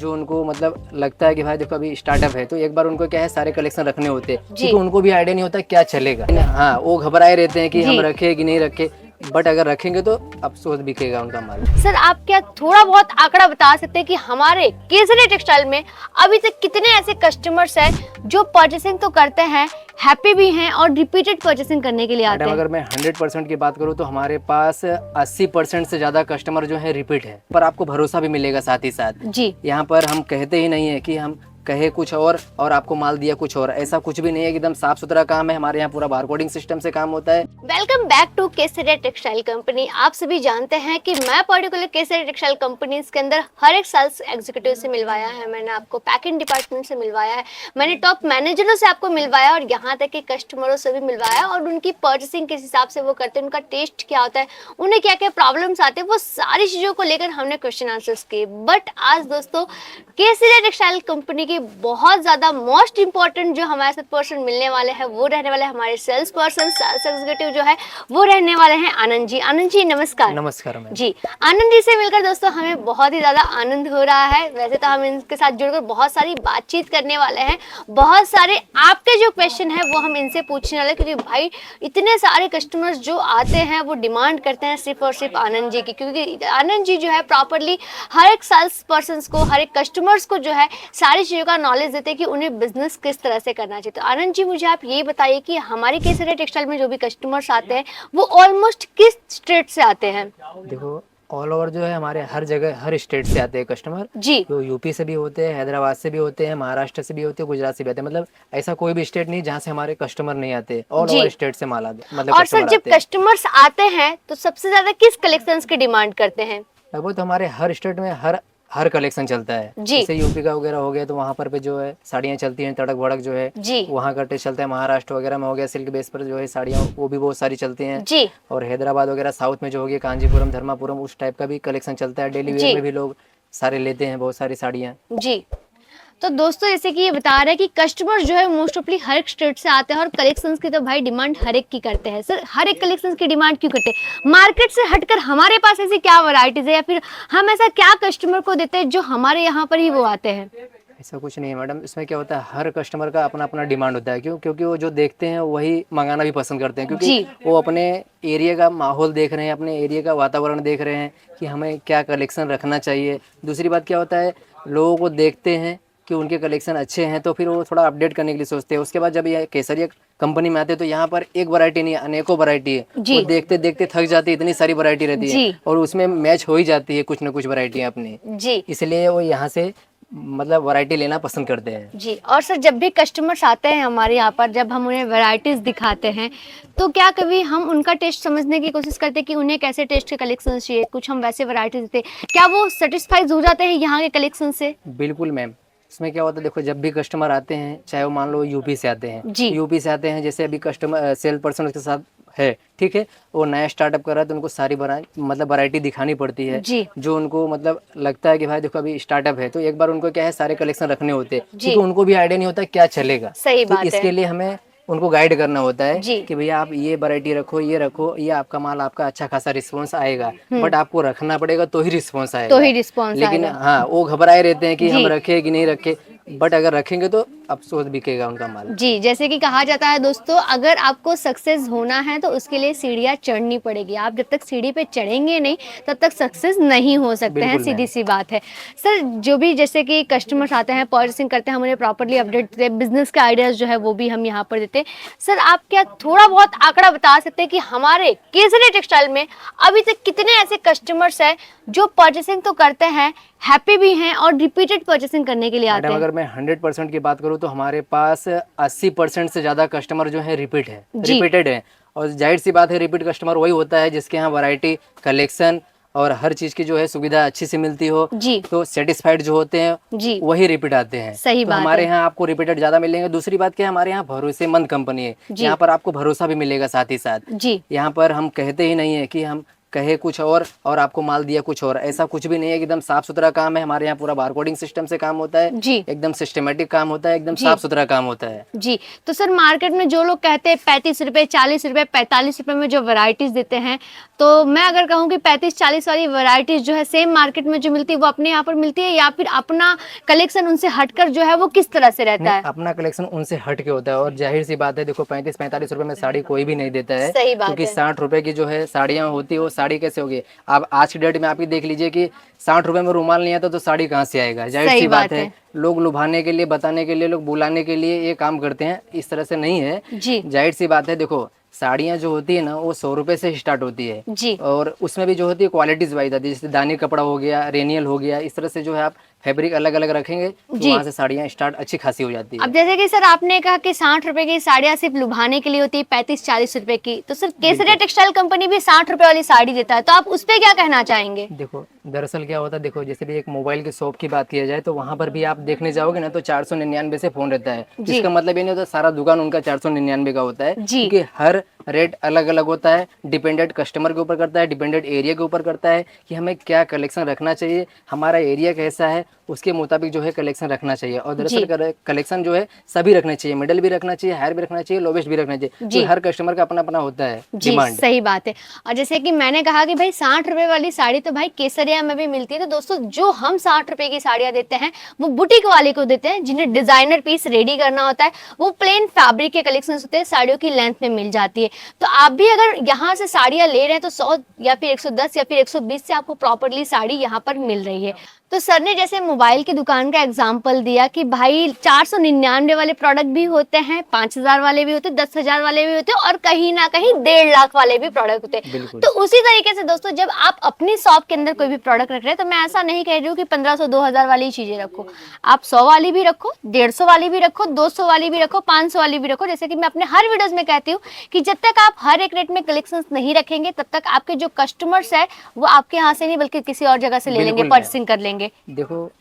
जो उनको मतलब लगता है कि भाई देखो अभी स्टार्टअप है तो एक बार उनको क्या है सारे कलेक्शन रखने होते हैं, क्योंकि उनको भी आइडिया नहीं होता क्या चलेगा। हाँ, वो घबराए रहते हैं कि हम रखे कि नहीं रखे, बट अगर रखेंगे तो अफसोस बिकेगा उनका माल। सर आप क्या थोड़ा बहुत आंकड़ा बता सकते हैं कि हमारे केसरी टेक्सटाइल में अभी तक कितने ऐसे कस्टमर्स हैं जो परचेसिंग तो करते हैं, हैप्पी भी हैं और रिपीटेड परचेसिंग करने के लिए आते हैं? अगर मैं 100% की बात करूँ तो हमारे पास 80% से ज्यादा कस्टमर जो है रिपीट है, पर आपको भरोसा भी मिलेगा साथ ही साथ जी। यहाँ पर हम कहते ही नहीं है कि हम कहे कुछ और आपको माल दिया कुछ और, ऐसा कुछ भी नहीं है। एकदम साफ सुथरा काम है, हमारे यहाँ पूरा बारकोडिंग सिस्टम से काम होता है। Welcome back to Kesari textile company. आप सभी जानते हैं कि मैं पर्टिकुलर केसरी टेक्सटाइल कंपनीज के अंदर हर एक सेल्स एग्जीक्यूटिव से मिलवाया है, मैंने आपको पैकिंग डिपार्टमेंट से मिलवाया है, मैंने टॉप मैनेजरों से आपको मिलवाया और यहाँ तक कि कस्टमरों से भी मिलवाया, और उनकी परचेसिंग किस हिसाब से वो करते हैं, उनका टेस्ट क्या होता है, उन्हें क्या क्या प्रॉब्लम्स आते हैं, वो सारी चीज़ों को लेकर हमने क्वेश्चन आंसर्स किए। बट आज दोस्तों केसरी टेक्सटाइल कंपनी की बहुत ज़्यादा मोस्ट इंपॉर्टेंट जो हमारे साथ पर्सन मिलने वाले हैं वो रहने वाले हमारे सेल्स पर्सन, सेल्स एग्जीक्यूटिव जो है वो रहने वाले हैं आनंद जी। आनंद जी नमस्कार। नमस्कार मैम। जी, आनंद जी से मिलकर दोस्तों हमें बहुत ही ज़्यादा आनंद हो रहा है। वैसे तो हम इनके साथ जुड़कर बहुत सारी बातचीत करने वाले हैं, बहुत सारे आपके जो क्वेश्चन है वो हम इनसे पूछने वाले, क्योंकि भाई इतने सारे कस्टमर्स जो आते हैं वो डिमांड करते हैं सिर्फ और सिर्फ आनंद जी की, क्योंकि आनंद जी जो है प्रॉपरली हर एक सेल्स पर्सन को, हर एक कस्टमर्स को जो है सारी चीज़ों का नॉलेज देते हैं कि उन्हें बिजनेस किस तरह से करना चाहिए। तो आनंद जी मुझे आप ये बताइए कि हमारे केसरी टेक्सटाइल में जो भी कस्टमर्स आते हैं वो ऑलमोस्ट किस स्टेट से आते हैं? देखो ऑल ओवर जो है हमारे हर जगह हर स्टेट से आते हैं कस्टमर जी। जो यूपी से भी होते हैं, हैदराबाद से भी होते हैं, महाराष्ट्र से भी होते हैं, गुजरात से भी आते हैं। मतलब ऐसा कोई भी स्टेट नहीं जहाँ से हमारे कस्टमर नहीं आते, ऑल ओवर स्टेट से माल आते मतलब और सर कस्टमर जब आते हैं। कस्टमर्स आते हैं तो सबसे ज्यादा किस कलेक्शंस की डिमांड करते हैं? लगभग तो हमारे हर स्टेट में हर कलेक्शन चलता है। जैसे यूपी का वगैरह हो गया तो वहाँ पर पे जो है साड़ियाँ चलती हैं, तड़क भड़क जो है जी। वहाँ का टेस्ट चलता है। महाराष्ट्र वगैरह में हो गया सिल्क बेस पर जो है साड़ियाँ वो भी बहुत सारी चलती हैं जी। और हैदराबाद वगैरह साउथ में जो हो गया कांजीपुरम, धर्मापुरम, उस टाइप का भी कलेक्शन चलता है। डेली वेयर में भी लोग सारे लेते हैं बहुत सारी साड़ियाँ। जी। तो दोस्तों जैसे कि ये बता रहे हैं कि कस्टमर जो है मोस्ट ऑफली हर एक स्टेट से आते हैं और कलेक्शंस की तो भाई डिमांड हर एक की करते हैं। सर हर एक कलेक्शंस की डिमांड क्यों करते हैं? मार्केट से हटकर हमारे पास ऐसी क्या वैरायटीज है या फिर हम ऐसा क्या कस्टमर को देते हैं जो हमारे यहाँ पर ही वो आते हैं? ऐसा कुछ नहीं है मैडम, इसमें क्या होता है हर कस्टमर का अपना अपना डिमांड होता है। क्यों? क्योंकि वो जो देखते हैं वही मंगाना भी पसंद करते हैं, क्योंकि वो अपने एरिया का माहौल देख रहे हैं, अपने एरिया का वातावरण देख रहे हैं कि हमें क्या कलेक्शन रखना चाहिए। दूसरी बात क्या होता है, लोगों को देखते हैं कि उनके कलेक्शन अच्छे हैं तो फिर वो थोड़ा अपडेट करने के लिए सोचते हैं। उसके बाद जब ये केसरिया कंपनी में आते हैं तो यहाँ पर एक वैरायटी नहीं है, अनेकों वैरायटी है। वो देखते देखते थक जाती है, इतनी सारी वैरायटी रहती है और उसमें मैच हो ही जाती है कुछ ना कुछ वैरायटी अपनी। इसलिए वो यहाँ से मतलब वैरायटी लेना पसंद करते हैं। जी। और सर जब भी कस्टमर्स आते हैं हमारे यहाँ पर, जब हम उन्हें वैरायटीज दिखाते हैं तो क्या कभी हम उनका टेस्ट समझने की कोशिश करते हैं कि उन्हें कैसे टेस्ट के कलेक्शन चाहिए, कुछ हम वैसे वैरायटीज देते हैं, क्या वो सेटिस्फाइड हो जाते हैं यहाँ के कलेक्शन से? बिल्कुल मैम, इसमें क्या होता है देखो, जब भी कस्टमर आते हैं चाहे वो मान लो यूपी से आते हैं, यूपी से आते हैं, जैसे अभी कस्टमर सेल पर्सन उसके साथ है, ठीक है, वो नया स्टार्टअप कर रहा है तो उनको सारी मतलब वैरायटी दिखानी पड़ती है जो उनको मतलब लगता है कि भाई देखो अभी स्टार्टअप है तो एक बार उनको क्या है सारे कलेक्शन रखने होते हैं, क्योंकि उनको भी आइडिया नहीं होता क्या चलेगा। सही बात है। इसके लिए हमें उनको गाइड करना होता है कि भैया आप ये वैरायटी रखो, ये रखो, ये आपका माल आपका अच्छा खासा रिस्पांस आएगा, बट आपको रखना पड़ेगा तो ही रिस्पांस आएगा। लेकिन हाँ, वो घबराए रहते हैं कि हम रखे कि नहीं रखे, बट अगर रखेंगे तो अफसोस बिकेगा उनका माल। जी, जैसे कि कहा जाता है दोस्तों, अगर आपको सक्सेस होना है तो उसके लिए सीढ़ियाँ चढ़नी पड़ेगी। आप जब तक सीढ़ी पे चढ़ेंगे नहीं तब तक सक्सेस नहीं हो सकते हैं, सीधी सी बात है। सर जो भी जैसे कि कस्टमर्स आते हैं, परचेसिंग करते हैं, हम उन्हें प्रॉपर्ली अपडेट देते हैं, बिजनेस के आइडियाज जो है वो भी हम यहाँ पर देते हैं। सर आप क्या थोड़ा बहुत आंकड़ा बता सकते हैं कि हमारे केसरी टेक्सटाइल में अभी तक कितने ऐसे कस्टमर्स हैं जो परचेसिंग तो करते हैं, हैप्पी भी हैं और रिपीटेड परचेसिंग करने के लिए आते हैं? अगर मैं 100% की बात करूँ तो हमारे पास 80% से ज्यादा कस्टमर जो है रिपीटेड है। और जाहिर सी बात है रिपीट कस्टमर वही होता है जिसके यहाँ वैरायटी, कलेक्शन और हर चीज की जो है सुविधा अच्छी से मिलती हो, तो सेटिस्फाइड जो होते हैं वही रिपीट आते हैं। सही बात हमारे यहाँ आपको रिपीटेड ज्यादा मिलेंगे। दूसरी बात क्या है, हमारे यहाँ भरोसेमंद कंपनी है, यहाँ पर आपको भरोसा भी मिलेगा साथ ही साथ। यहाँ पर हम कहते ही नहीं है कि हम कहे कुछ और आपको माल दिया कुछ और, ऐसा कुछ भी नहीं है। एकदम साफ सुथरा काम है हमारे यहाँ, पूरा बारकोडिंग सिस्टम से काम होता है जी, एकदम सिस्टमेटिक काम होता है, एकदम साफ सुथरा काम होता है जी। तो सर मार्केट में जो लोग कहते हैं 35 रुपए, 40 रुपए, 45 रुपए में जो वैरायटीज देते हैं, तो मैं अगर कहूँ कि 35-40 वाली वैरायटीज जो है सेम मार्केट में जो मिलती है वो अपने यहाँ पर मिलती है, या फिर अपना कलेक्शन उनसे हटकर जो है वो किस तरह से रहता है? अपना कलेक्शन उनसे हट के होता है। और जाहिर सी बात है, देखो 35-45 रुपए में साड़ी कोई भी नहीं देता है, सही बात क्योंकि है। 60 रुपए की जो है साड़ियाँ होती है, वो साड़ी कैसे होगी? आप आज की डेट में आप ही देख लीजिए कि 60 रुपए में रुमाल नहीं आता तो साड़ी कहाँ से आएगा? जाहिर सी बात है, लोग लुभाने के लिए, बताने के लिए, लोग बुलाने के लिए ये काम करते हैं, इस तरह से नहीं है जी, जाहिर सी बात है। देखो साड़ियाँ जो होती है ना, वो 100 रुपए से स्टार्ट होती है जी, और उसमें भी जो होती है क्वालिटीज वाइज आती है, जैसे दानी कपड़ा हो गया, रेनियल हो गया, इस तरह से जो है आप फैब्रिक अलग अलग रखेंगे तो वहाँ से साड़ियाँ स्टार्ट अच्छी खासी हो जाती है। अब जैसे कि सर आपने कहा कि 60 रुपए की साड़ियाँ सिर्फ लुभाने के लिए होती है, 35-40 रुपए की, तो सर केसरिया टेक्सटाइल कंपनी भी 60 रुपए वाली साड़ी देता है, तो आप उस पे क्या कहना चाहेंगे? देखो दरअसल क्या होता है, देखो जैसे भी एक मोबाइल की शॉप की बात किया जाए तो वहाँ पर भी आप देखने जाओगे ना तो 499 से फोन रहता है। इसका मतलब ये नहीं होता सारा दुकान उनका 499 का होता है, क्योंकि हर रेट अलग अलग होता है, डिपेंडेंट कस्टमर के ऊपर करता है, डिपेंडेंट एरिया के ऊपर करता है कि हमें क्या कलेक्शन रखना चाहिए, हमारा एरिया कैसा है, उसके मुताबिक जो है कलेक्शन रखना चाहिए। और दरअसल कलेक्शन जो है सभी रखना चाहिए, मिडल भी रखना चाहिए, हायर भी रखना चाहिए, लोवेस्ट भी रखना चाहिए, तो हर कस्टमर का अपना अपना होता है डिमांड। सही बात है। और जैसे कि मैंने कहा कि भाई 60 रुपए वाली साड़ी तो भाई केसरिया में भी मिलती है, तो दोस्तों जो हम 60 रुपए की साड़ियाँ देते हैं वो बुटीक वाले को देते हैं, जिन्हें डिजाइनर पीस रेडी करना होता है, वो प्लेन फैब्रिक के कलेक्शन होते हैं, साड़ियों की लेंथ में मिल जाती है। तो आप भी अगर यहाँ से साड़ियाँ ले रहे हैं तो 100 या फिर 110 या फिर 120 से आपको प्रॉपरली साड़ी यहाँ पर मिल रही है। तो सर ने जैसे मोबाइल की दुकान का एग्जांपल दिया कि भाई 499 वाले प्रोडक्ट भी होते हैं, 5000 वाले भी होते हैं, 10,000 वाले भी होते हैं, और कहीं ना कहीं 1.5 लाख वाले भी प्रोडक्ट होते हैं। तो उसी तरीके से दोस्तों जब आप अपनी शॉप के अंदर कोई भी प्रोडक्ट रख रहे हैं, तो मैं ऐसा नहीं कह रही हूँ कि 1500-2000 वाली चीजें रखो, आप 100 वाली भी रखो, 150 वाली भी रखो, 200 वाली भी रखो, 500 वाली भी रखो। जैसे कि मैं अपने हर वीडियोज में कहती हूँ कि जब तक आप हर एक रेट में कलेक्शन नहीं रखेंगे, तब तक आपके जो कस्टमर्स है वो आपके यहाँ से नहीं बल्कि किसी और जगह से ले लेंगे, परचेसिंग कर लेंगे। देखो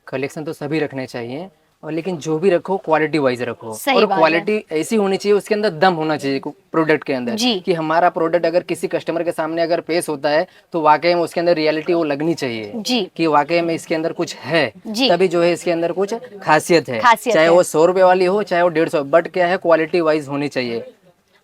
कलेक्शन तो सभी रखने चाहिए, और लेकिन जो भी रखो क्वालिटी वाइज रखो, और क्वालिटी ऐसी होनी चाहिए, उसके अंदर दम होना चाहिए प्रोडक्ट के अंदर, कि हमारा प्रोडक्ट अगर किसी कस्टमर के सामने अगर पेश होता है तो वाकई में उसके अंदर रियलिटी वो लगनी चाहिए कि वाकई में इसके अंदर कुछ है, तभी जो है इसके अंदर कुछ खासियत है, चाहे वो 100 रुपए वाली हो चाहे वो 150, बट क्या है क्वालिटी वाइज होनी चाहिए।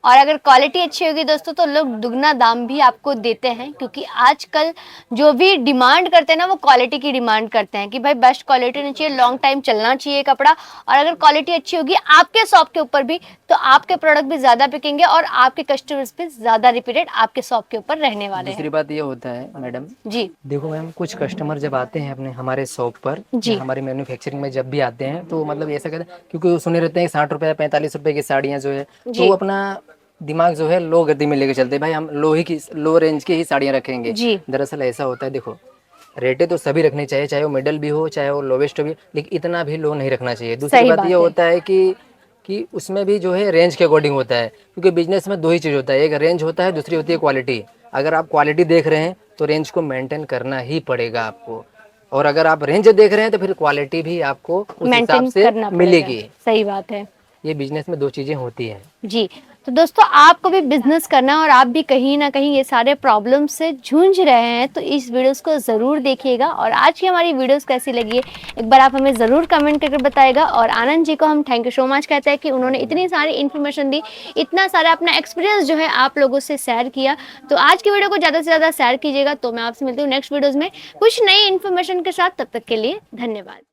और अगर क्वालिटी अच्छी होगी दोस्तों तो लोग दुगना दाम भी आपको देते हैं, क्योंकि आजकल जो भी डिमांड करते हैं ना वो क्वालिटी की डिमांड करते हैं कि भाई बेस्ट क्वालिटी होनी चाहिए, लॉन्ग टाइम चलना चाहिए कपड़ा, और अगर क्वालिटी अच्छी होगी आपके शॉप के ऊपर भी तो आपके प्रोडक्ट भी ज्यादा बिकेंगे और आपके कस्टमर्स भी ज्यादा रिपीटेड आपके शॉप के ऊपर रहने वाले हैं। दूसरी बात ये होता है मैडम जी, देखो मैम, कुछ कस्टमर जब आते हैं अपने हमारे शॉप पर, हमारे मैन्युफैक्चरिंग में जब भी आते हैं तो मतलब ऐसा कहते हैं, क्योंकि वो सुने रहते हैं 60 रुपए 45 रुपए की साड़ियाँ जो है, तो अपना दिमाग जो है लो गति में लेके चलते हैं, भाई हम लो रेंज की ही साड़ियाँ रखेंगे। दरअसल ऐसा होता है, देखो रेटें तो सभी रखनी चाहिए, चाहे वो मिडल भी हो चाहे वो लोवेस्ट भी, लेकिन इतना भी लो नहीं रखना चाहिए। दूसरी बात ये होता है कि उसमें भी जो है रेंज के अकॉर्डिंग होता है, क्योंकि बिजनेस में दो ही चीज़ होता है, एक रेंज होता है, दूसरी होती है क्वालिटी। अगर आप क्वालिटी देख रहे हैं तो रेंज को मेंटेन करना ही पड़ेगा आपको, और अगर आप रेंज देख रहे हैं तो फिर क्वालिटी भी आपको उस हिसाब से मिलेगी। सही बात है, ये बिजनेस में दो चीजें होती हैं जी। तो दोस्तों आपको भी बिजनेस करना है और आप भी कहीं ना कहीं ये सारे प्रॉब्लम से जूझ रहे हैं तो इस वीडियोस को ज़रूर देखिएगा। और आज की हमारी वीडियोस कैसी लगी है एक बार आप हमें ज़रूर कमेंट करके बताइएगा। और आनंद जी को हम थैंक यू सो मच कहते हैं कि उन्होंने इतनी सारी इन्फॉर्मेशन दी, इतना सारा अपना एक्सपीरियंस जो है आप लोगों से शेयर किया। तो आज की वीडियो को ज़्यादा से ज़्यादा शेयर कीजिएगा। तो मैं आपसे मिलती हूँ नेक्स्ट वीडियोज़ में कुछ नई इन्फॉर्मेशन के साथ, तब तक के लिए धन्यवाद।